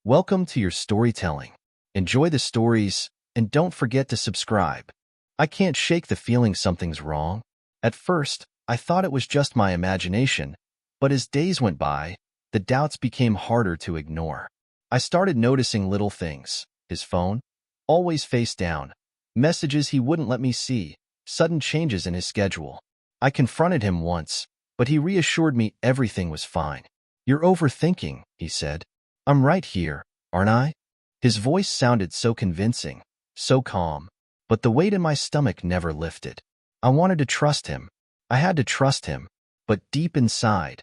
Welcome to your storytelling. Enjoy the stories, and don't forget to subscribe. I can't shake the feeling something's wrong. At first, I thought it was just my imagination, but as days went by, the doubts became harder to ignore. I started noticing little things. His phone, always face down, messages he wouldn't let me see, sudden changes in his schedule. I confronted him once, but he reassured me everything was fine. "You're overthinking," he said. "I'm right here, aren't I?" His voice sounded so convincing, so calm, but the weight in my stomach never lifted. I wanted to trust him. I had to trust him, but deep inside,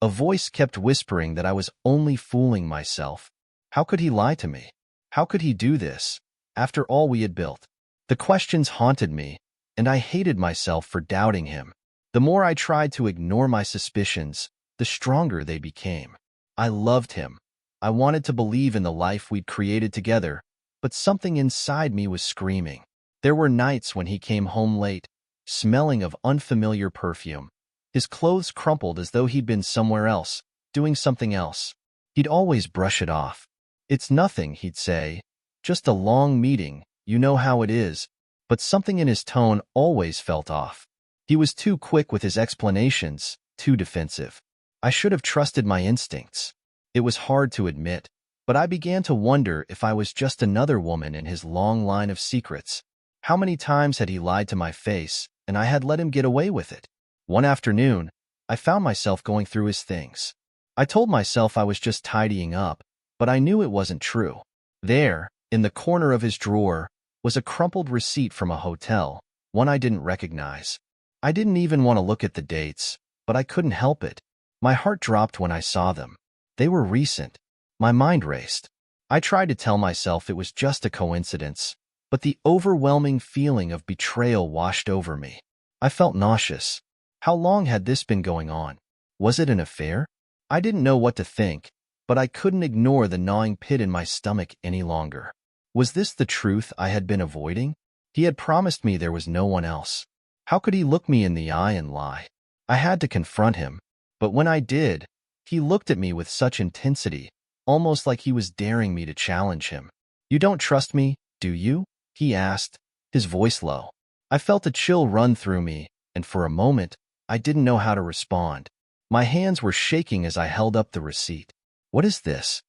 a voice kept whispering that I was only fooling myself. How could he lie to me? How could he do this, after all we had built? The questions haunted me, and I hated myself for doubting him. The more I tried to ignore my suspicions, the stronger they became. I loved him. I wanted to believe in the life we'd created together, but something inside me was screaming. There were nights when he came home late, smelling of unfamiliar perfume. His clothes crumpled as though he'd been somewhere else, doing something else. He'd always brush it off. "It's nothing," he'd say. "Just a long meeting, you know how it is." But something in his tone always felt off. He was too quick with his explanations, too defensive. I should have trusted my instincts. It was hard to admit, but I began to wonder if I was just another woman in his long line of secrets. How many times had he lied to my face, and I had let him get away with it? One afternoon, I found myself going through his things. I told myself I was just tidying up, but I knew it wasn't true. There, in the corner of his drawer, was a crumpled receipt from a hotel, one I didn't recognize. I didn't even want to look at the dates, but I couldn't help it. My heart dropped when I saw them. They were recent. My mind raced. I tried to tell myself it was just a coincidence, but the overwhelming feeling of betrayal washed over me. I felt nauseous. How long had this been going on? Was it an affair? I didn't know what to think, but I couldn't ignore the gnawing pit in my stomach any longer. Was this the truth I had been avoiding? He had promised me there was no one else. How could he look me in the eye and lie? I had to confront him, but when I did, he looked at me with such intensity, almost like he was daring me to challenge him. "You don't trust me, do you?" he asked, his voice low. I felt a chill run through me, and for a moment, I didn't know how to respond. My hands were shaking as I held up the receipt. "What is this?"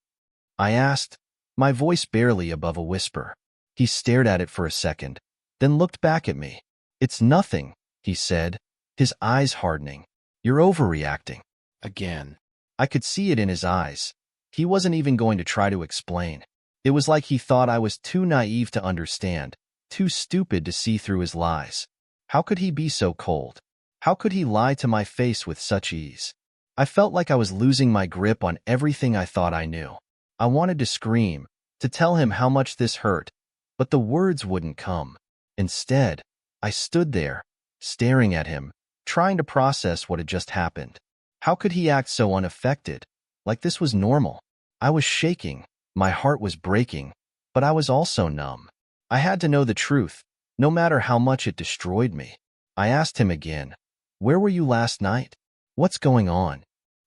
I asked, my voice barely above a whisper. He stared at it for a second, then looked back at me. "It's nothing," he said, his eyes hardening. "You're overreacting." Again. I could see it in his eyes. He wasn't even going to try to explain. It was like he thought I was too naive to understand, too stupid to see through his lies. How could he be so cold? How could he lie to my face with such ease? I felt like I was losing my grip on everything I thought I knew. I wanted to scream, to tell him how much this hurt, but the words wouldn't come. Instead, I stood there, staring at him, trying to process what had just happened. How could he act so unaffected, like this was normal? I was shaking, my heart was breaking, but I was also numb. I had to know the truth, no matter how much it destroyed me. I asked him again, "Where were you last night? What's going on?"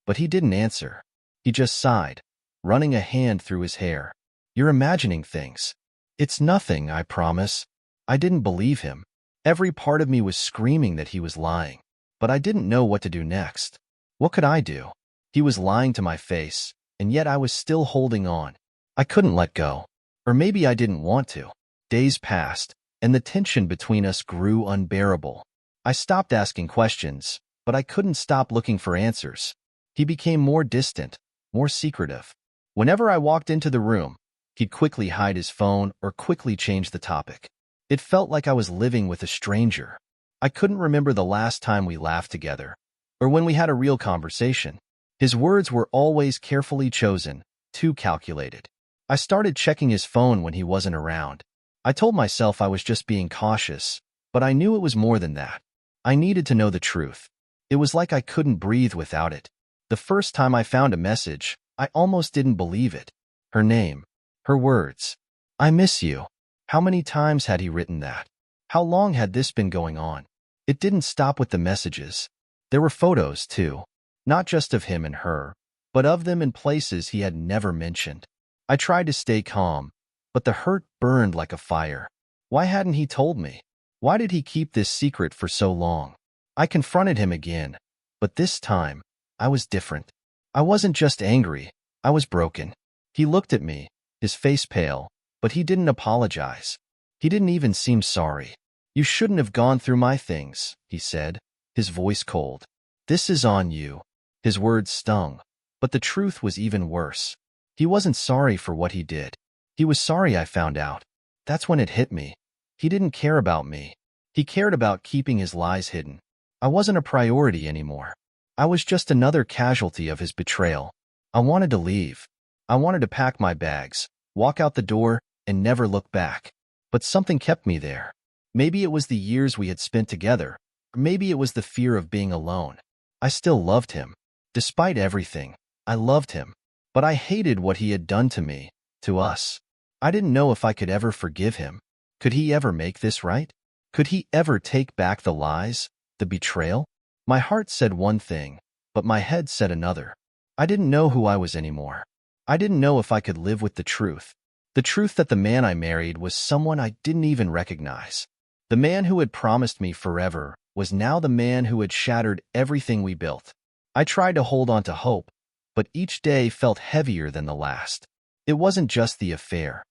But he didn't answer. He just sighed, running a hand through his hair. "You're imagining things." "It's nothing, I promise." I didn't believe him. Every part of me was screaming that he was lying, but I didn't know what to do next. What could I do? He was lying to my face, and yet I was still holding on. I couldn't let go. Or maybe I didn't want to. Days passed, and the tension between us grew unbearable. I stopped asking questions, but I couldn't stop looking for answers. He became more distant, more secretive. Whenever I walked into the room, he'd quickly hide his phone or quickly change the topic. It felt like I was living with a stranger. I couldn't remember the last time we laughed together, or when we had a real conversation. His words were always carefully chosen, too calculated. I started checking his phone when he wasn't around. I told myself I was just being cautious, but I knew it was more than that. I needed to know the truth. It was like I couldn't breathe without it. The first time I found a message, I almost didn't believe it. Her name, her words. "I miss you." How many times had he written that? How long had this been going on? It didn't stop with the messages. There were photos, too. Not just of him and her, but of them in places he had never mentioned. I tried to stay calm, but the hurt burned like a fire. Why hadn't he told me? Why did he keep this secret for so long? I confronted him again, but this time, I was different. I wasn't just angry, I was broken. He looked at me, his face pale, but he didn't apologize. He didn't even seem sorry. You shouldn't have gone through my things, he said, his voice cold. This is on you. His words stung, but the truth was even worse. He wasn't sorry for what he did. He was sorry I found out. That's when it hit me. He didn't care about me. He cared about keeping his lies hidden. I wasn't a priority anymore. I was just another casualty of his betrayal. I wanted to leave. I wanted to pack my bags, walk out the door, and never look back. But something kept me there. Maybe it was the years we had spent together, or maybe it was the fear of being alone. I still loved him. Despite everything, I loved him. But I hated what he had done to me, to us. I didn't know if I could ever forgive him. Could he ever make this right? Could he ever take back the lies, the betrayal? My heart said one thing, but my head said another. I didn't know who I was anymore. I didn't know if I could live with the truth. The truth that the man I married was someone I didn't even recognize. The man who had promised me forever was now the man who had shattered everything we built. I tried to hold on to hope, but each day felt heavier than the last. It wasn't just the affair.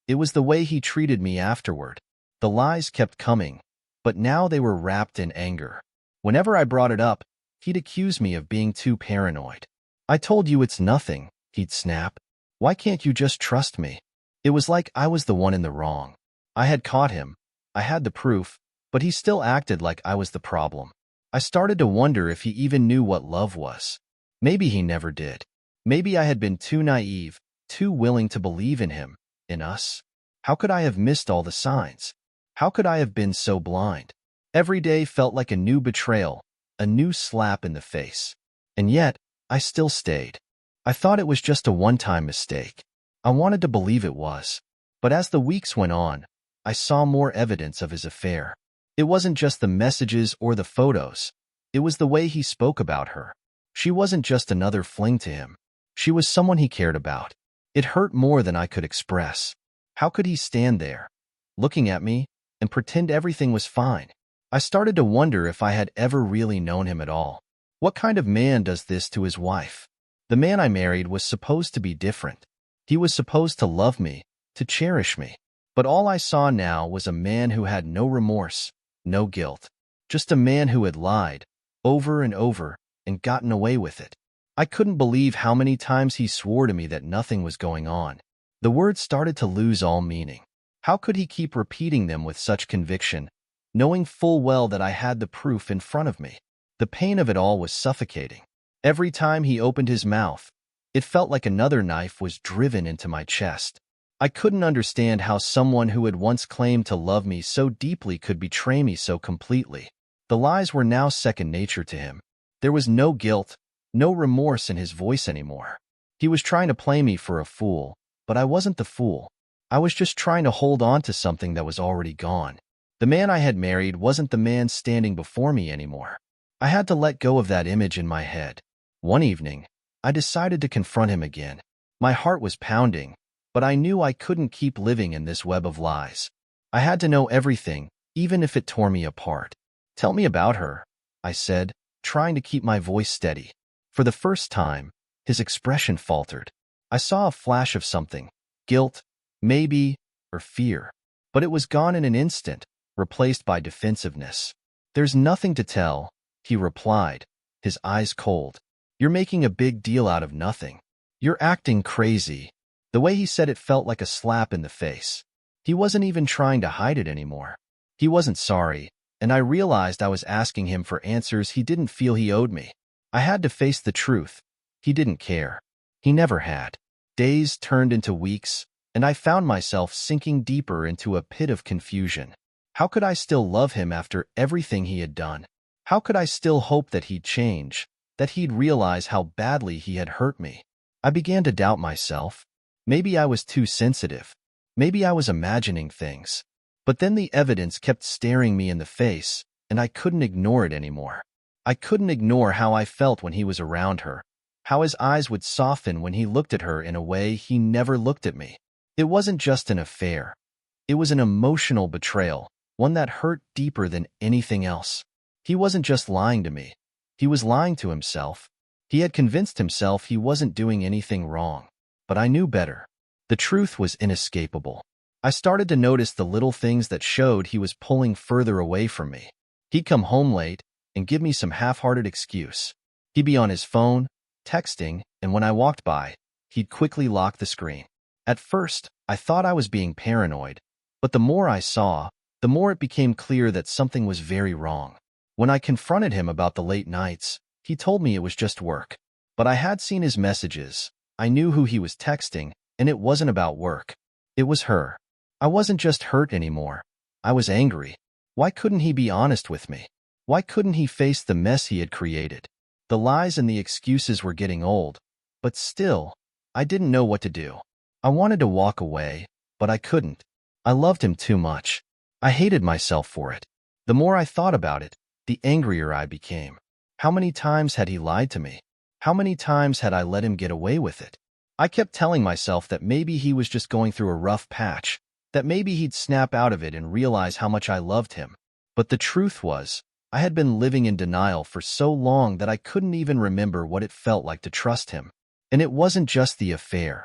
It was the way he treated me afterward. The lies kept coming, but now they were wrapped in anger. Whenever I brought it up, he'd accuse me of being too paranoid. I told you it's nothing, he'd snap. Why can't you just trust me? It was like I was the one in the wrong. I had caught him. I had the proof, but he still acted like I was the problem. I started to wonder if he even knew what love was. Maybe he never did. Maybe I had been too naive, too willing to believe in him, in us. How could I have missed all the signs? How could I have been so blind? Every day felt like a new betrayal, a new slap in the face. And yet, I still stayed. I thought it was just a one-time mistake. I wanted to believe it was. But as the weeks went on, I saw more evidence of his affair. It wasn't just the messages or the photos. It was the way he spoke about her. She wasn't just another fling to him. She was someone he cared about. It hurt more than I could express. How could he stand there, looking at me, and pretend everything was fine? I started to wonder if I had ever really known him at all. What kind of man does this to his wife? The man I married was supposed to be different. He was supposed to love me, to cherish me. But all I saw now was a man who had no remorse, no guilt. Just a man who had lied, over and over, and gotten away with it. I couldn't believe how many times he swore to me that nothing was going on. The words started to lose all meaning. How could he keep repeating them with such conviction, knowing full well that I had the proof in front of me? The pain of it all was suffocating. Every time he opened his mouth, it felt like another knife was driven into my chest. I couldn't understand how someone who had once claimed to love me so deeply could betray me so completely. The lies were now second nature to him. There was no guilt, no remorse in his voice anymore. He was trying to play me for a fool, but I wasn't the fool. I was just trying to hold on to something that was already gone. The man I had married wasn't the man standing before me anymore. I had to let go of that image in my head. One evening, I decided to confront him again. My heart was pounding, but I knew I couldn't keep living in this web of lies. I had to know everything, even if it tore me apart. Tell me about her, I said, trying to keep my voice steady. For the first time, his expression faltered. I saw a flash of something, guilt, maybe, or fear. But it was gone in an instant, replaced by defensiveness. There's nothing to tell, he replied, his eyes cold. You're making a big deal out of nothing. You're acting crazy. The way he said it felt like a slap in the face. He wasn't even trying to hide it anymore. He wasn't sorry, and I realized I was asking him for answers he didn't feel he owed me. I had to face the truth. He didn't care. He never had. Days turned into weeks, and I found myself sinking deeper into a pit of confusion. How could I still love him after everything he had done? How could I still hope that he'd change, that he'd realize how badly he had hurt me? I began to doubt myself. Maybe I was too sensitive. Maybe I was imagining things. But then the evidence kept staring me in the face, and I couldn't ignore it anymore. I couldn't ignore how I felt when he was around her, how his eyes would soften when he looked at her in a way he never looked at me. It wasn't just an affair. It was an emotional betrayal, one that hurt deeper than anything else. He wasn't just lying to me. He was lying to himself. He had convinced himself he wasn't doing anything wrong. But I knew better. The truth was inescapable. I started to notice the little things that showed he was pulling further away from me. He'd come home late and give me some half-hearted excuse. He'd be on his phone, texting, and when I walked by, he'd quickly lock the screen. At first, I thought I was being paranoid, but the more I saw, the more it became clear that something was very wrong. When I confronted him about the late nights, he told me it was just work. But I had seen his messages. I knew who he was texting, and it wasn't about work. It was her. I wasn't just hurt anymore. I was angry. Why couldn't he be honest with me? Why couldn't he face the mess he had created? The lies and the excuses were getting old, but still, I didn't know what to do. I wanted to walk away, but I couldn't. I loved him too much. I hated myself for it. The more I thought about it, the angrier I became. How many times had he lied to me? How many times had I let him get away with it? I kept telling myself that maybe he was just going through a rough patch, that maybe he'd snap out of it and realize how much I loved him. But the truth was, I had been living in denial for so long that I couldn't even remember what it felt like to trust him. And it wasn't just the affair.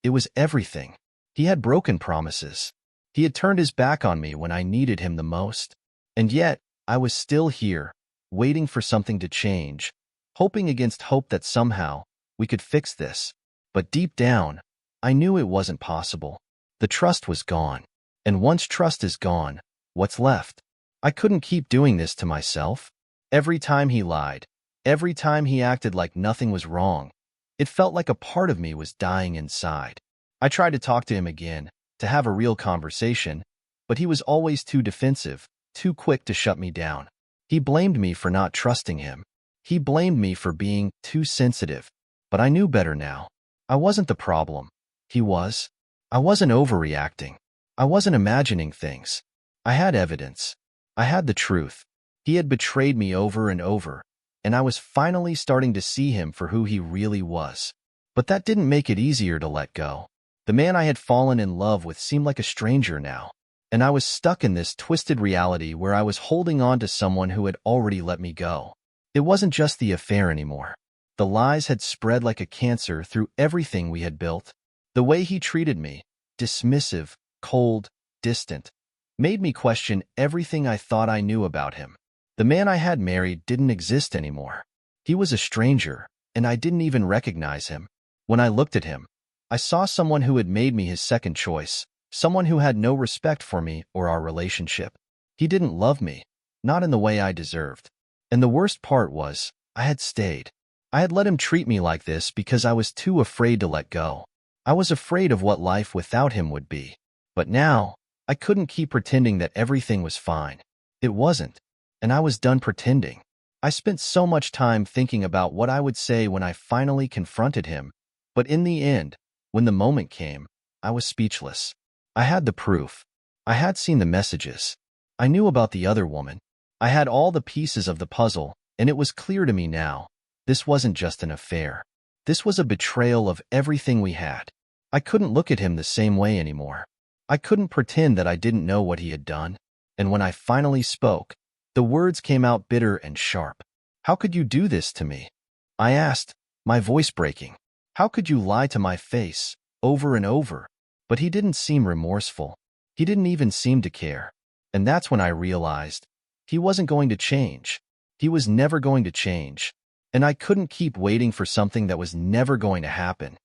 It was everything. He had broken promises. He had turned his back on me when I needed him the most. And yet, I was still here, waiting for something to change, hoping against hope that somehow we could fix this. But deep down, I knew it wasn't possible. The trust was gone. And once trust is gone, what's left? I couldn't keep doing this to myself. Every time he lied, every time he acted like nothing was wrong, it felt like a part of me was dying inside. I tried to talk to him again, to have a real conversation, but he was always too defensive, too quick to shut me down. He blamed me for not trusting him. He blamed me for being too sensitive. But I knew better now. I wasn't the problem. He was. I wasn't overreacting. I wasn't imagining things. I had evidence. I had the truth. He had betrayed me over and over, and I was finally starting to see him for who he really was. But that didn't make it easier to let go. The man I had fallen in love with seemed like a stranger now, and I was stuck in this twisted reality where I was holding on to someone who had already let me go. It wasn't just the affair anymore. The lies had spread like a cancer through everything we had built. The way he treated me, dismissive, cold, distant, made me question everything I thought I knew about him. The man I had married didn't exist anymore. He was a stranger, and I didn't even recognize him. When I looked at him, I saw someone who had made me his second choice, someone who had no respect for me or our relationship. He didn't love me, not in the way I deserved. And the worst part was, I had stayed. I had let him treat me like this because I was too afraid to let go. I was afraid of what life without him would be. But now, I couldn't keep pretending that everything was fine. It wasn't. And I was done pretending. I spent so much time thinking about what I would say when I finally confronted him. But in the end, when the moment came, I was speechless. I had the proof. I had seen the messages. I knew about the other woman. I had all the pieces of the puzzle, and it was clear to me now. This wasn't just an affair. This was a betrayal of everything we had. I couldn't look at him the same way anymore. I couldn't pretend that I didn't know what he had done. And when I finally spoke, the words came out bitter and sharp. How could you do this to me? I asked, my voice breaking. How could you lie to my face, over and over? But he didn't seem remorseful. He didn't even seem to care. And that's when I realized he wasn't going to change. He was never going to change. And I couldn't keep waiting for something that was never going to happen.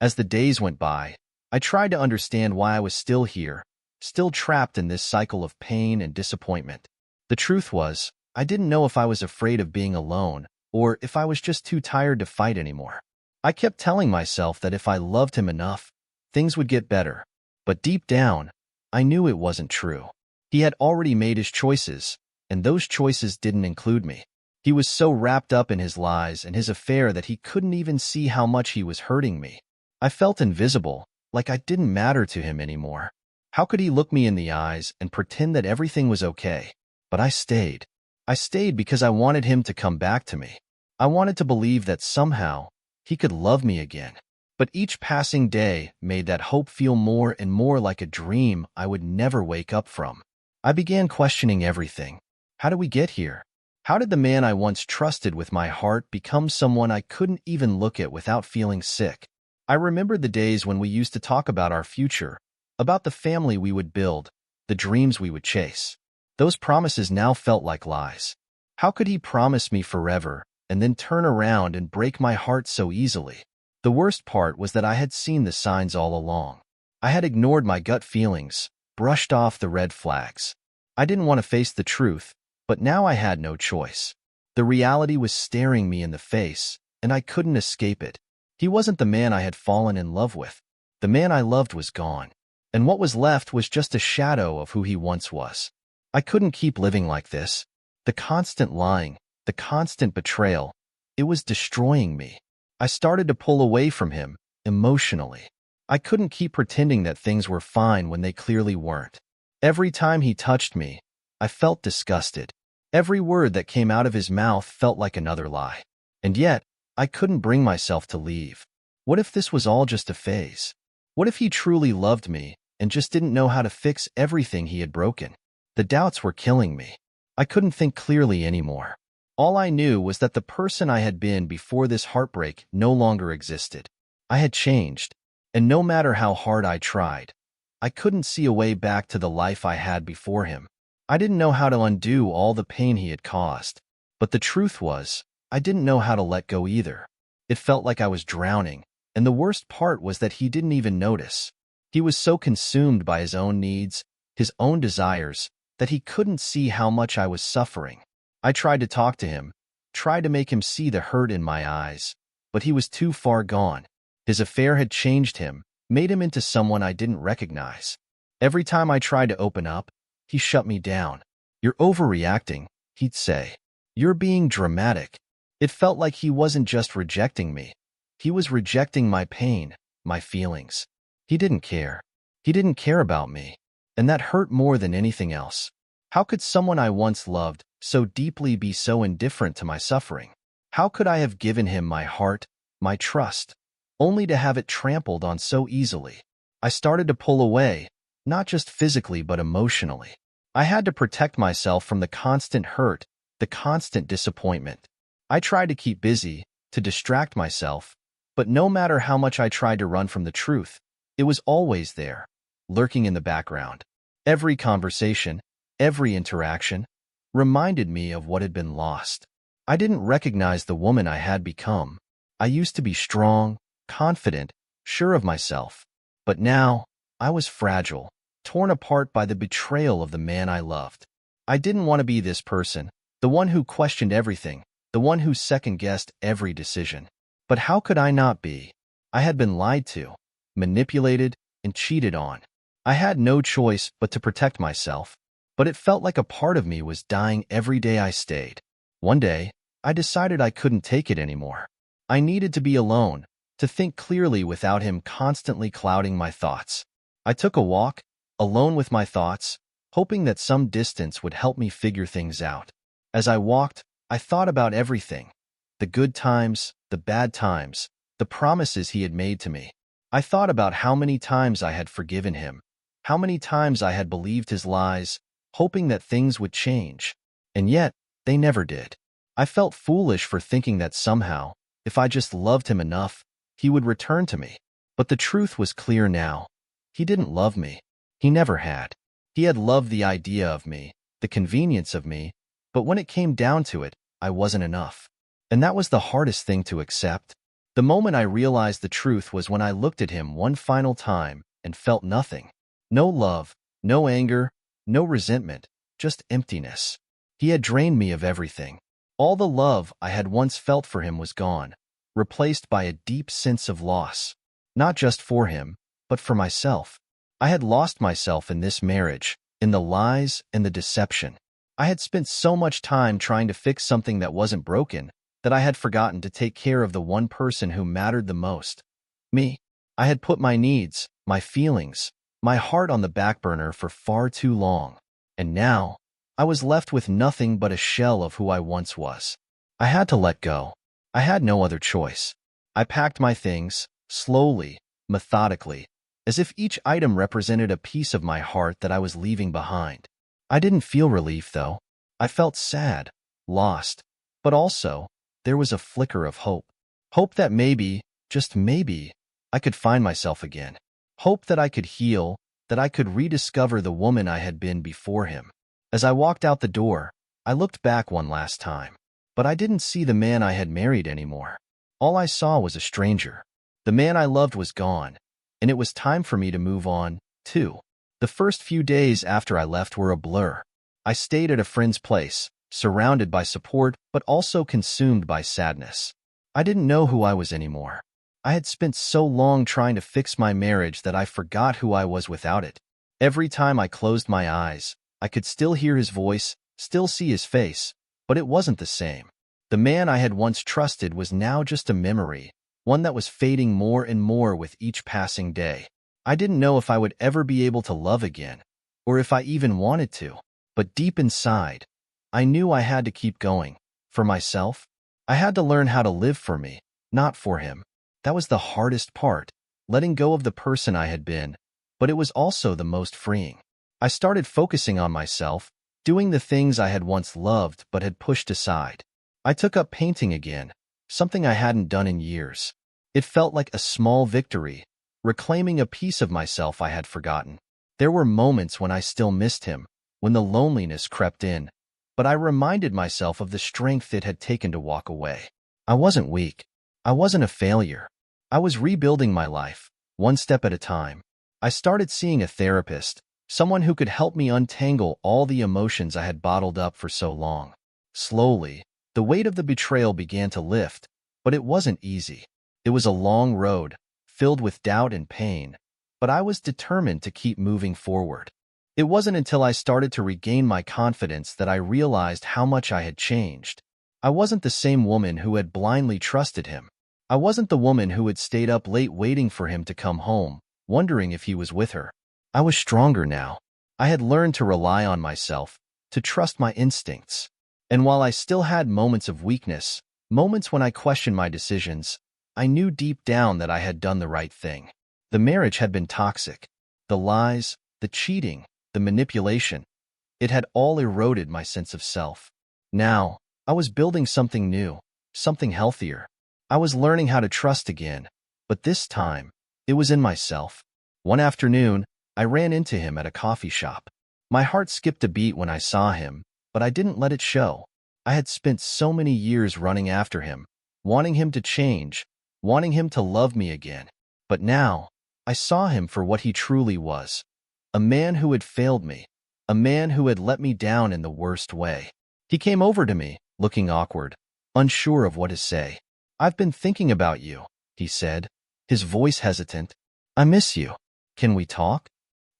As the days went by, I tried to understand why I was still here, still trapped in this cycle of pain and disappointment. The truth was, I didn't know if I was afraid of being alone, or if I was just too tired to fight anymore. I kept telling myself that if I loved him enough, things would get better. But deep down, I knew it wasn't true. He had already made his choices, and those choices didn't include me. He was so wrapped up in his lies and his affair that he couldn't even see how much he was hurting me. I felt invisible, like I didn't matter to him anymore. How could he look me in the eyes and pretend that everything was okay? But I stayed. I stayed because I wanted him to come back to me. I wanted to believe that somehow he could love me again. But each passing day made that hope feel more and more like a dream I would never wake up from. I began questioning everything. How did we get here? How did the man I once trusted with my heart become someone I couldn't even look at without feeling sick? I remembered the days when we used to talk about our future, about the family we would build, the dreams we would chase. Those promises now felt like lies. How could he promise me forever and then turn around and break my heart so easily? The worst part was that I had seen the signs all along. I had ignored my gut feelings, brushed off the red flags. I didn't want to face the truth, but now I had no choice. The reality was staring me in the face, and I couldn't escape it. He wasn't the man I had fallen in love with. The man I loved was gone, and what was left was just a shadow of who he once was. I couldn't keep living like this. The constant lying, the constant betrayal, it was destroying me. I started to pull away from him, emotionally. I couldn't keep pretending that things were fine when they clearly weren't. Every time he touched me, I felt disgusted. Every word that came out of his mouth felt like another lie. And yet, I couldn't bring myself to leave. What if this was all just a phase? What if he truly loved me and just didn't know how to fix everything he had broken? The doubts were killing me. I couldn't think clearly anymore. All I knew was that the person I had been before this heartbreak no longer existed. I had changed, and no matter how hard I tried, I couldn't see a way back to the life I had before him. I didn't know how to undo all the pain he had caused, but the truth was, I didn't know how to let go either. It felt like I was drowning, and the worst part was that he didn't even notice. He was so consumed by his own needs, his own desires, that he couldn't see how much I was suffering. I tried to talk to him, tried to make him see the hurt in my eyes, but he was too far gone. His affair had changed him, made him into someone I didn't recognize. Every time I tried to open up, he shut me down. "You're overreacting," he'd say. "You're being dramatic." It felt like he wasn't just rejecting me. He was rejecting my pain, my feelings. He didn't care. He didn't care about me. And that hurt more than anything else. How could someone I once loved so deeply be so indifferent to my suffering? How could I have given him my heart, my trust, only to have it trampled on so easily? I started to pull away, not just physically but emotionally. I had to protect myself from the constant hurt, the constant disappointment. I tried to keep busy, to distract myself, but no matter how much I tried to run from the truth, it was always there, lurking in the background. Every conversation, every interaction, reminded me of what had been lost. I didn't recognize the woman I had become. I used to be strong, confident, sure of myself. But now, I was fragile, torn apart by the betrayal of the man I loved. I didn't want to be this person, the one who questioned everything, the one who second-guessed every decision. But how could I not be? I had been lied to, manipulated, and cheated on. I had no choice but to protect myself, but it felt like a part of me was dying every day I stayed. One day, I decided I couldn't take it anymore. I needed to be alone, to think clearly without him constantly clouding my thoughts. I took a walk, alone with my thoughts, hoping that some distance would help me figure things out. As I walked, I thought about everything. The good times, the bad times, the promises he had made to me. I thought about how many times I had forgiven him, how many times I had believed his lies, hoping that things would change. And yet, they never did. I felt foolish for thinking that somehow, if I just loved him enough, he would return to me. But the truth was clear now. He didn't love me. He never had. He had loved the idea of me, the convenience of me, but when it came down to it, I wasn't enough. And that was the hardest thing to accept. The moment I realized the truth was when I looked at him one final time and felt nothing. No love, no anger, no resentment, just emptiness. He had drained me of everything. All the love I had once felt for him was gone, replaced by a deep sense of loss. Not just for him, but for myself. I had lost myself in this marriage, in the lies and the deception. I had spent so much time trying to fix something that wasn't broken that I had forgotten to take care of the one person who mattered the most. Me. I had put my needs, my feelings, my heart on the back burner for far too long. And now, I was left with nothing but a shell of who I once was. I had to let go. I had no other choice. I packed my things, slowly, methodically, as if each item represented a piece of my heart that I was leaving behind. I didn't feel relief, though. I felt sad, lost, but also, there was a flicker of hope. Hope that maybe, just maybe, I could find myself again. Hope that I could heal, that I could rediscover the woman I had been before him. As I walked out the door, I looked back one last time. But I didn't see the man I had married anymore. All I saw was a stranger. The man I loved was gone, and it was time for me to move on, too. The first few days after I left were a blur. I stayed at a friend's place, surrounded by support but also consumed by sadness. I didn't know who I was anymore. I had spent so long trying to fix my marriage that I forgot who I was without it. Every time I closed my eyes, I could still hear his voice, still see his face, but it wasn't the same. The man I had once trusted was now just a memory, one that was fading more and more with each passing day. I didn't know if I would ever be able to love again, or if I even wanted to. But deep inside, I knew I had to keep going. For myself, I had to learn how to live for me, not for him. That was the hardest part, letting go of the person I had been, but it was also the most freeing. I started focusing on myself, doing the things I had once loved but had pushed aside. I took up painting again, something I hadn't done in years. It felt like a small victory, reclaiming a piece of myself I had forgotten. There were moments when I still missed him, when the loneliness crept in, but I reminded myself of the strength it had taken to walk away. I wasn't weak. I wasn't a failure. I was rebuilding my life, one step at a time. I started seeing a therapist, someone who could help me untangle all the emotions I had bottled up for so long. Slowly, the weight of the betrayal began to lift, but it wasn't easy. It was a long road, filled with doubt and pain, but I was determined to keep moving forward. It wasn't until I started to regain my confidence that I realized how much I had changed. I wasn't the same woman who had blindly trusted him. I wasn't the woman who had stayed up late waiting for him to come home, wondering if he was with her. I was stronger now. I had learned to rely on myself, to trust my instincts. And while I still had moments of weakness, moments when I questioned my decisions, I knew deep down that I had done the right thing. The marriage had been toxic. The lies, the cheating, the manipulation. It had all eroded my sense of self. Now, I was building something new, something healthier. I was learning how to trust again, but this time, it was in myself. One afternoon, I ran into him at a coffee shop. My heart skipped a beat when I saw him, but I didn't let it show. I had spent so many years running after him, wanting him to change, wanting him to love me again. But now, I saw him for what he truly was. A man who had failed me, a man who had let me down in the worst way. He came over to me, looking awkward, unsure of what to say. "I've been thinking about you," he said, his voice hesitant. "I miss you. Can we talk?"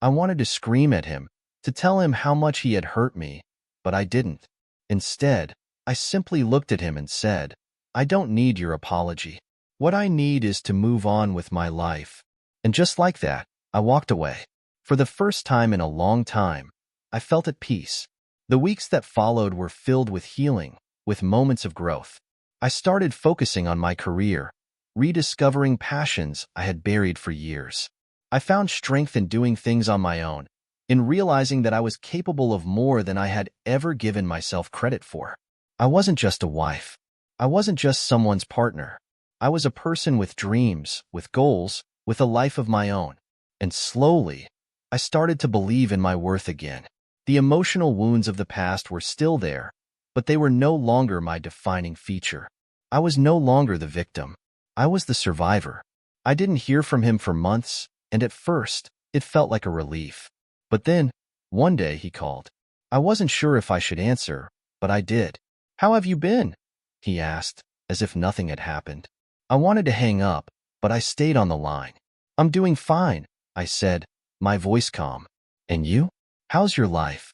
I wanted to scream at him, to tell him how much he had hurt me, but I didn't. Instead, I simply looked at him and said, "I don't need your apology. What I need is to move on with my life." And just like that, I walked away. For the first time in a long time, I felt at peace. The weeks that followed were filled with healing, with moments of growth. I started focusing on my career, rediscovering passions I had buried for years. I found strength in doing things on my own, in realizing that I was capable of more than I had ever given myself credit for. I wasn't just a wife. I wasn't just someone's partner. I was a person with dreams, with goals, with a life of my own. And slowly, I started to believe in my worth again. The emotional wounds of the past were still there, but they were no longer my defining feature. I was no longer the victim. I was the survivor. I didn't hear from him for months, and at first, it felt like a relief. But then, one day he called. I wasn't sure if I should answer, but I did. "How have you been?" he asked, as if nothing had happened. I wanted to hang up, but I stayed on the line. "I'm doing fine," I said, my voice calm. "And you? How's your life?"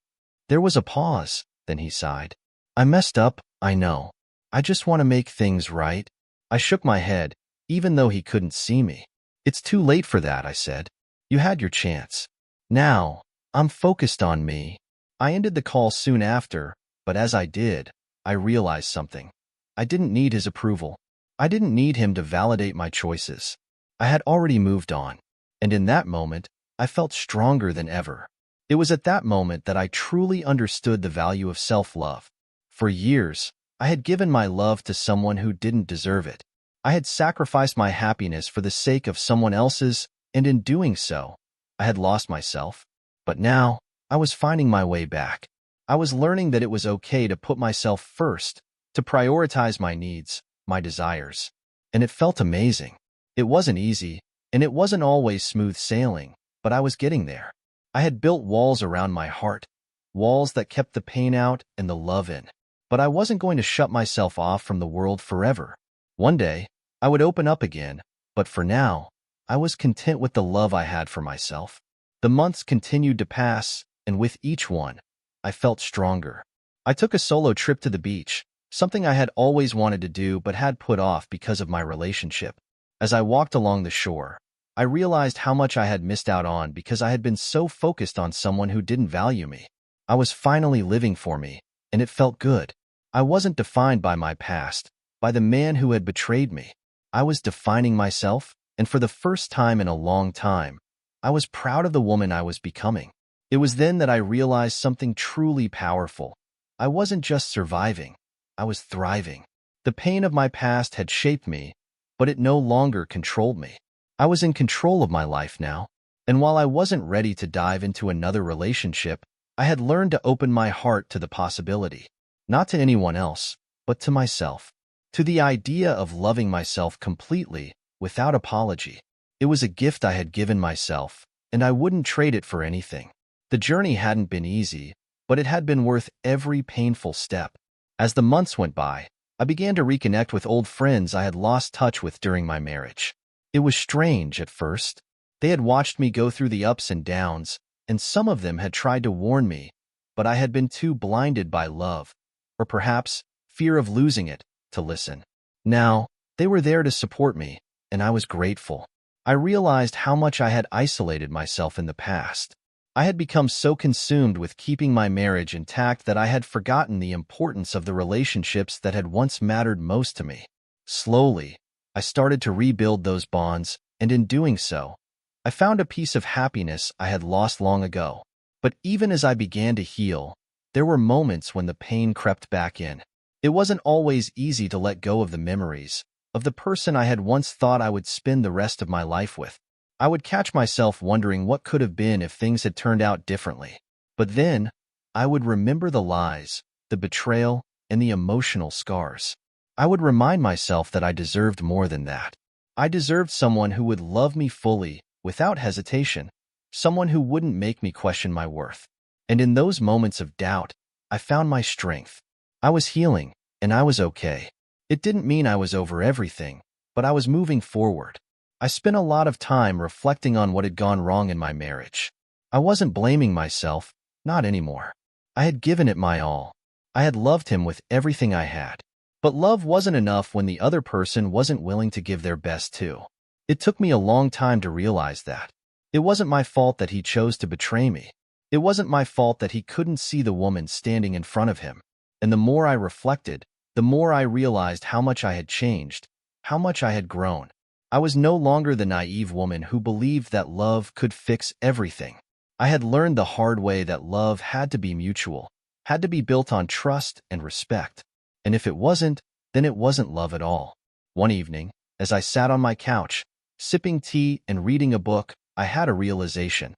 There was a pause, then he sighed. "I messed up, I know. I just want to make things right." I shook my head, even though he couldn't see me. "It's too late for that," I said. "You had your chance. Now, I'm focused on me." I ended the call soon after, but as I did, I realized something. I didn't need his approval. I didn't need him to validate my choices. I had already moved on. And in that moment, I felt stronger than ever. It was at that moment that I truly understood the value of self-love. For years, I had given my love to someone who didn't deserve it. I had sacrificed my happiness for the sake of someone else's, and in doing so, I had lost myself. But now, I was finding my way back. I was learning that it was okay to put myself first, to prioritize my needs, my desires. And it felt amazing. It wasn't easy, and it wasn't always smooth sailing, but I was getting there. I had built walls around my heart, walls that kept the pain out and the love in. But I wasn't going to shut myself off from the world forever. One day, I would open up again, but for now, I was content with the love I had for myself. The months continued to pass, and with each one, I felt stronger. I took a solo trip to the beach, something I had always wanted to do but had put off because of my relationship. As I walked along the shore, I realized how much I had missed out on because I had been so focused on someone who didn't value me. I was finally living for me, and it felt good. I wasn't defined by my past, by the man who had betrayed me. I was defining myself, and for the first time in a long time, I was proud of the woman I was becoming. It was then that I realized something truly powerful. I wasn't just surviving, I was thriving. The pain of my past had shaped me, but it no longer controlled me. I was in control of my life now, and while I wasn't ready to dive into another relationship, I had learned to open my heart to the possibility. Not to anyone else, but to myself. To the idea of loving myself completely, without apology. It was a gift I had given myself, and I wouldn't trade it for anything. The journey hadn't been easy, but it had been worth every painful step. As the months went by, I began to reconnect with old friends I had lost touch with during my marriage. It was strange at first. They had watched me go through the ups and downs, and some of them had tried to warn me, but I had been too blinded by love, or perhaps fear of losing it, to listen. Now, they were there to support me, and I was grateful. I realized how much I had isolated myself in the past. I had become so consumed with keeping my marriage intact that I had forgotten the importance of the relationships that had once mattered most to me. Slowly, I started to rebuild those bonds, and in doing so, I found a piece of happiness I had lost long ago. But even as I began to heal, there were moments when the pain crept back in. It wasn't always easy to let go of the memories of the person I had once thought I would spend the rest of my life with. I would catch myself wondering what could have been if things had turned out differently. But then, I would remember the lies, the betrayal, and the emotional scars. I would remind myself that I deserved more than that. I deserved someone who would love me fully, without hesitation, someone who wouldn't make me question my worth. And in those moments of doubt, I found my strength. I was healing, and I was okay. It didn't mean I was over everything, but I was moving forward. I spent a lot of time reflecting on what had gone wrong in my marriage. I wasn't blaming myself, not anymore. I had given it my all. I had loved him with everything I had. But love wasn't enough when the other person wasn't willing to give their best too. It took me a long time to realize that. It wasn't my fault that he chose to betray me. It wasn't my fault that he couldn't see the woman standing in front of him. And the more I reflected, the more I realized how much I had changed, how much I had grown. I was no longer the naive woman who believed that love could fix everything. I had learned the hard way that love had to be mutual, had to be built on trust and respect. And if it wasn't, then it wasn't love at all. One evening, as I sat on my couch, sipping tea and reading a book, I had a realization.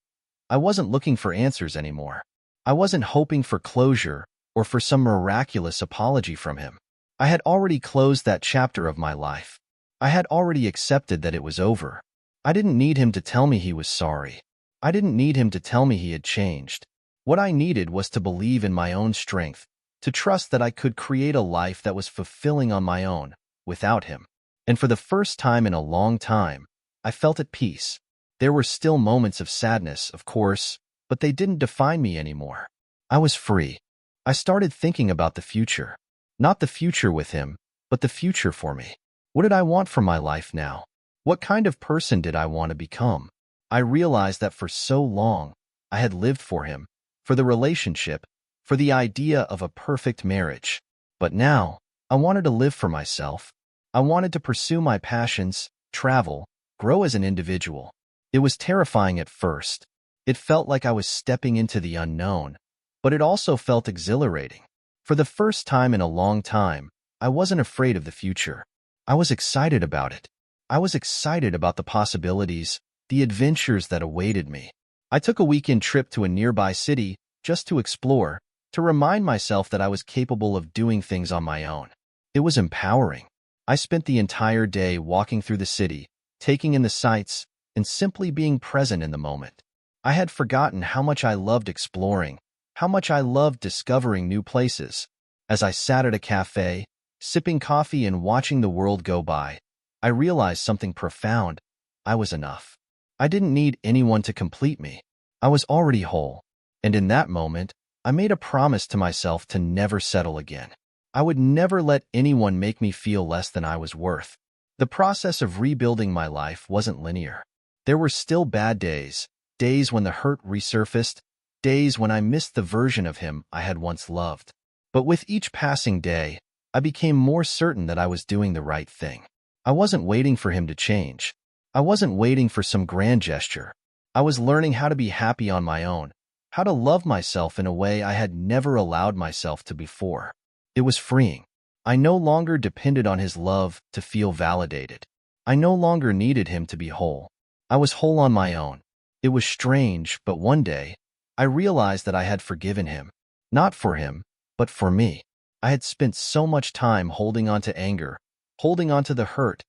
I wasn't looking for answers anymore. I wasn't hoping for closure or for some miraculous apology from him. I had already closed that chapter of my life. I had already accepted that it was over. I didn't need him to tell me he was sorry. I didn't need him to tell me he had changed. What I needed was to believe in my own strength, to trust that I could create a life that was fulfilling on my own, without him. And for the first time in a long time, I felt at peace. There were still moments of sadness, of course, but they didn't define me anymore. I was free. I started thinking about the future. Not the future with him, but the future for me. What did I want from my life now? What kind of person did I want to become? I realized that for so long, I had lived for him, for the relationship, for the idea of a perfect marriage. But now, I wanted to live for myself. I wanted to pursue my passions, travel, grow as an individual. It was terrifying at first. It felt like I was stepping into the unknown, but it also felt exhilarating. For the first time in a long time, I wasn't afraid of the future. I was excited about it. I was excited about the possibilities, the adventures that awaited me. I took a weekend trip to a nearby city just to explore, to remind myself that I was capable of doing things on my own. It was empowering. I spent the entire day walking through the city, taking in the sights, and simply being present in the moment. I had forgotten how much I loved exploring, how much I loved discovering new places. As I sat at a cafe, sipping coffee and watching the world go by, I realized something profound. I was enough. I didn't need anyone to complete me. I was already whole. And in that moment, I made a promise to myself to never settle again. I would never let anyone make me feel less than I was worth. The process of rebuilding my life wasn't linear. There were still bad days, days when the hurt resurfaced, days when I missed the version of him I had once loved. But with each passing day, I became more certain that I was doing the right thing. I wasn't waiting for him to change. I wasn't waiting for some grand gesture. I was learning how to be happy on my own, how to love myself in a way I had never allowed myself to before. It was freeing. I no longer depended on his love to feel validated. I no longer needed him to be whole. I was whole on my own. It was strange, but one day, I realized that I had forgiven him. Not for him, but for me. I had spent so much time holding on to anger, holding on to the hurt,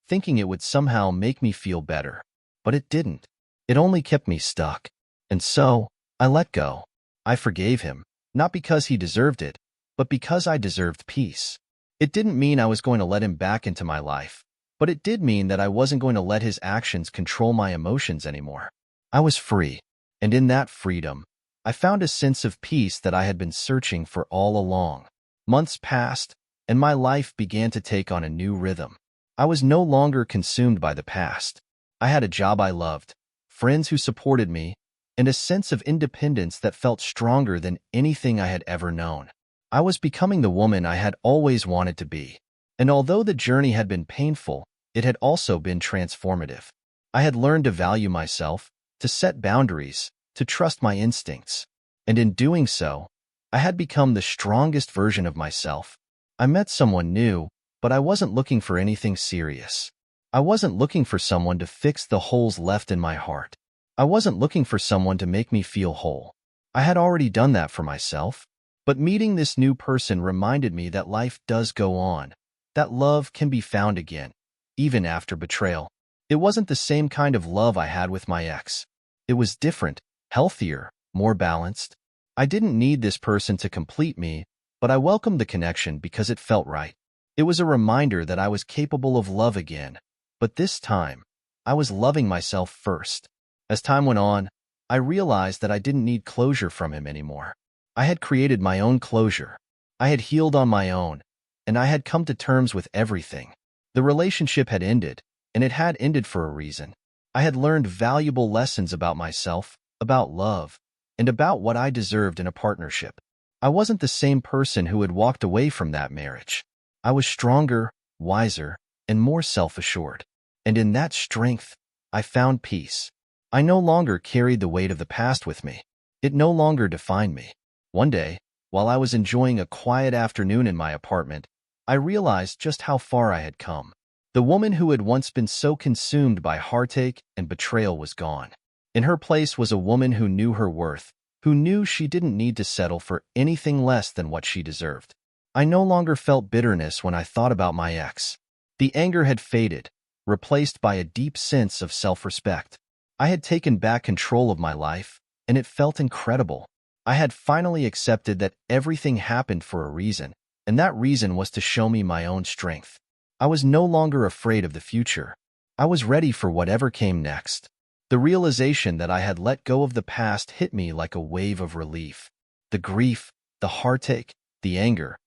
thinking it would somehow make me feel better. But it didn't. It only kept me stuck. And so, I let go. I forgave him, not because he deserved it, but because I deserved peace. It didn't mean I was going to let him back into my life, but it did mean that I wasn't going to let his actions control my emotions anymore. I was free, and in that freedom, I found a sense of peace that I had been searching for all along. Months passed, and my life began to take on a new rhythm. I was no longer consumed by the past. I had a job I loved, friends who supported me, and a sense of independence that felt stronger than anything I had ever known. I was becoming the woman I had always wanted to be. And although the journey had been painful, it had also been transformative. I had learned to value myself, to set boundaries, to trust my instincts. And in doing so, I had become the strongest version of myself. I met someone new, but I wasn't looking for anything serious. I wasn't looking for someone to fix the holes left in my heart. I wasn't looking for someone to make me feel whole. I had already done that for myself. But meeting this new person reminded me that life does go on, that love can be found again, even after betrayal. It wasn't the same kind of love I had with my ex. It was different, healthier, more balanced. I didn't need this person to complete me, but I welcomed the connection because it felt right. It was a reminder that I was capable of love again, but this time, I was loving myself first. As time went on, I realized that I didn't need closure from him anymore. I had created my own closure. I had healed on my own, and I had come to terms with everything. The relationship had ended, and it had ended for a reason. I had learned valuable lessons about myself, about love, and about what I deserved in a partnership. I wasn't the same person who had walked away from that marriage. I was stronger, wiser, and more self-assured. And in that strength, I found peace. I no longer carried the weight of the past with me. It no longer defined me. One day, while I was enjoying a quiet afternoon in my apartment, I realized just how far I had come. The woman who had once been so consumed by heartache and betrayal was gone. In her place was a woman who knew her worth, who knew she didn't need to settle for anything less than what she deserved. I no longer felt bitterness when I thought about my ex. The anger had faded, replaced by a deep sense of self-respect. I had taken back control of my life, and it felt incredible. I had finally accepted that everything happened for a reason, and that reason was to show me my own strength. I was no longer afraid of the future. I was ready for whatever came next. The realization that I had let go of the past hit me like a wave of relief. The grief, the heartache, the anger.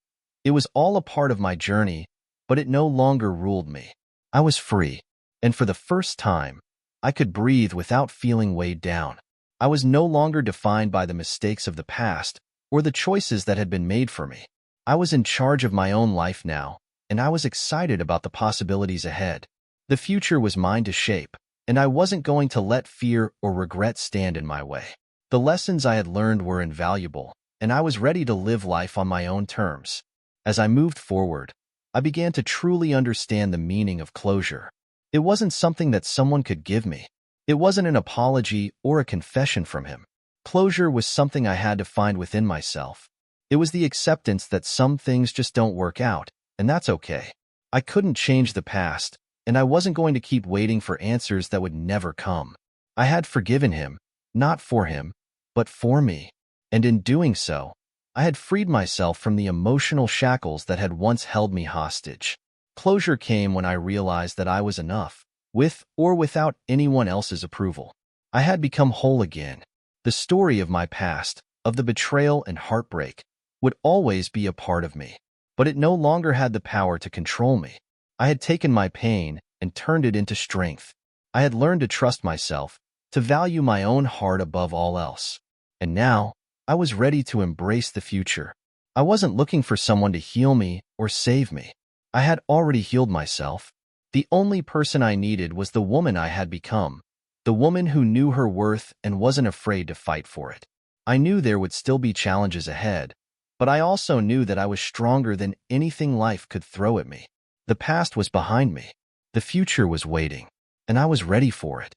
It was all a part of my journey, but it no longer ruled me. I was free, and for the first time, I could breathe without feeling weighed down. I was no longer defined by the mistakes of the past or the choices that had been made for me. I was in charge of my own life now, and I was excited about the possibilities ahead. The future was mine to shape, and I wasn't going to let fear or regret stand in my way. The lessons I had learned were invaluable, and I was ready to live life on my own terms. As I moved forward, I began to truly understand the meaning of closure. It wasn't something that someone could give me. It wasn't an apology or a confession from him. Closure was something I had to find within myself. It was the acceptance that some things just don't work out, and that's okay. I couldn't change the past, and I wasn't going to keep waiting for answers that would never come. I had forgiven him, not for him, but for me. And in doing so, I had freed myself from the emotional shackles that had once held me hostage. Closure came when I realized that I was enough, with or without anyone else's approval. I had become whole again. The story of my past, of the betrayal and heartbreak, would always be a part of me, but it no longer had the power to control me. I had taken my pain and turned it into strength. I had learned to trust myself, to value my own heart above all else. And now, I was ready to embrace the future. I wasn't looking for someone to heal me or save me. I had already healed myself. The only person I needed was the woman I had become, the woman who knew her worth and wasn't afraid to fight for it. I knew there would still be challenges ahead, but I also knew that I was stronger than anything life could throw at me. The past was behind me. The future was waiting, and I was ready for it.